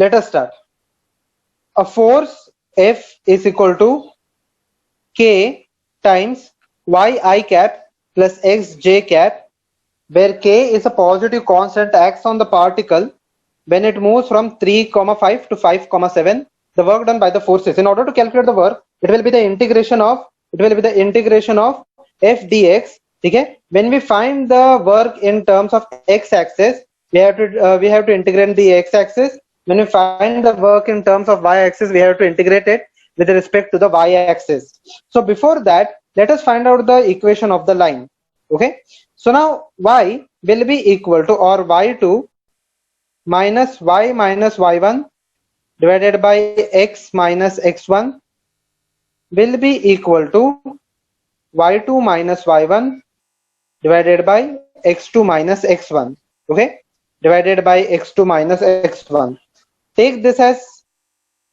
let us start. A force F is equal to K times yi cap plus xj cap, where K is a positive constant acts on the particle when it moves from 3,5 to 5,7. The work done by the forces. In order to calculate the work, it will be the integration of f dx. Okay. When we find the work in terms of x-axis, we have to integrate the x-axis. When we find the work in terms of y-axis, we have to integrate it with respect to the y-axis. So before that, let us find out the equation of the line. Okay. So now y will be equal to, or y2 minus y minus y1 divided by x minus x1 will be equal to y2 minus y1 divided by x2 minus x1. Okay, divided by x2 minus x1. Take this as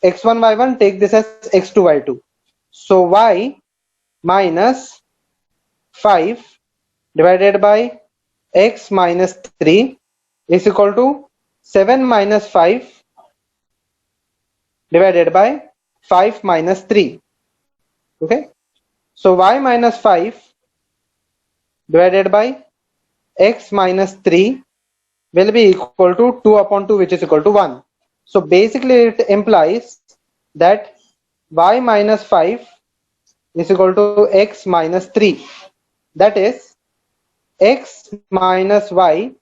x1 y1, take this as x2 y2. So y minus 5 divided by x minus 3 is equal to 7 minus 5 divided by 5 minus 3. Okay, so y minus 5 divided by x minus 3 will be equal to 2 upon 2, which is equal to 1. So basically it implies that y minus 5 is equal to x minus 3. That is, x minus y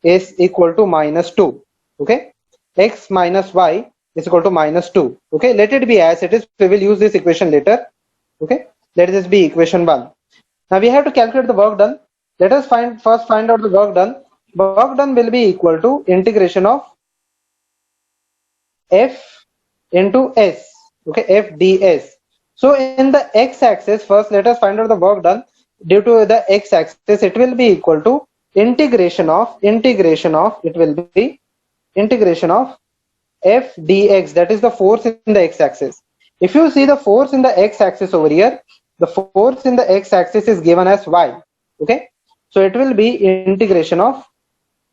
is equal to minus 2. Okay, x minus y is equal to minus 2. Okay, let it be as it is. We will use this equation later. Okay, let this be equation 1. Now we have to calculate the work done. Let us first find out the work done. Work done will be equal to integration of f into s. Okay, f ds. So in the x-axis, first let us find out the work done. Due to the x-axis, it will be equal to integration of f dx, that is the force in the x-axis. If you see the force in the x-axis over here, the force in the x-axis is given as y. Okay, so it will be integration of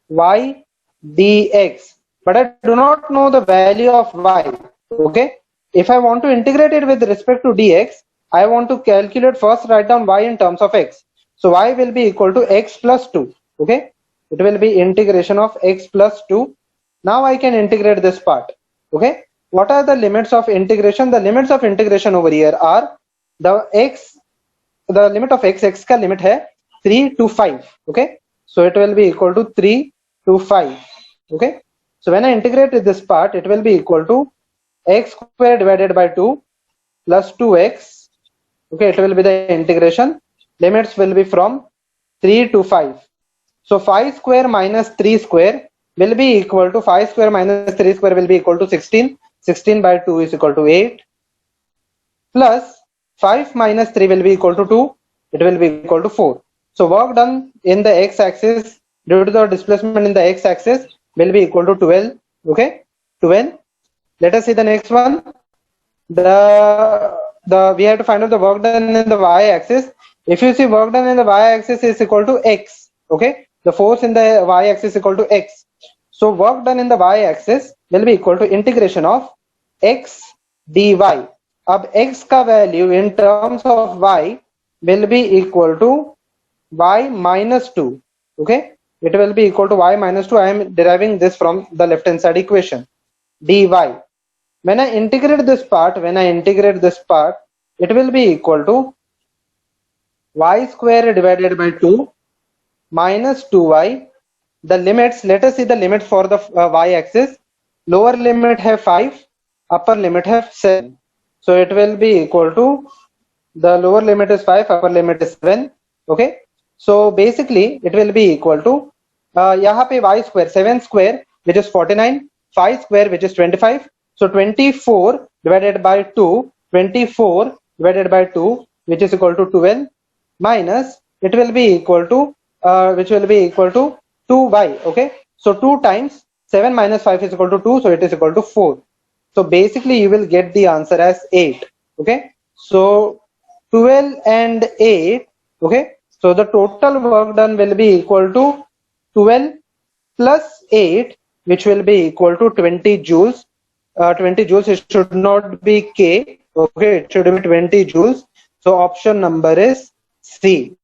y dx, but I do not know the value of y. Okay, if I want to integrate it with respect to dx, I want to calculate, first write down y in terms of x. So y will be equal to x plus 2. Okay, it will be integration of x plus 2. Now I can integrate this part. Okay, what are the limits of integration? The limits of integration over here are the limit of x ka limit hai 3 to 5. Okay, so it will be equal to 3 to 5. Okay, so when I integrate this part, it will be equal to x square divided by 2 plus 2x. Okay, it will be the integration. Limits will be from 3 to 5. So 5 square minus 3 square will be equal to 5 square minus 3 square will be equal to 16. 16 by 2 is equal to 8. Plus 5 minus 3 will be equal to 2. It will be equal to 4. So work done in the x-axis due to the displacement in the x-axis will be equal to 12. Okay, 12. Let us see the next one. We have to find out the work done in the y-axis. If you see work done in the y-axis is equal to x. Okay, the force in the y-axis is equal to x. So work done in the y-axis will be equal to integration of x dy. Ab x ka value in terms of y will be equal to y minus 2. Okay, it will be equal to y minus 2. I am deriving this from the left hand side equation. Dy. When I integrate this part, it will be equal to y square divided by 2 minus 2y. The limits, let us see the limits for the y-axis. Lower limit have 5, upper limit have 7. So it will be equal to, the lower limit is 5, upper limit is 7. Okay, so basically it will be equal to yahan pe y square, 7 square which is 49, 5 square which is 25. So 24 divided by 2, 24 divided by 2 which is equal to 12, minus it will be equal to which will be equal to 2y. Okay, so 2 times 7 minus 5 is equal to 2, so it is equal to 4. So basically you will get the answer as 8. Okay, so 12 and 8. Okay, so the total work done will be equal to 12 plus 8, which will be equal to 20 joules. 20 joules. It should not be K. Okay, it should be 20 joules. So option number is C.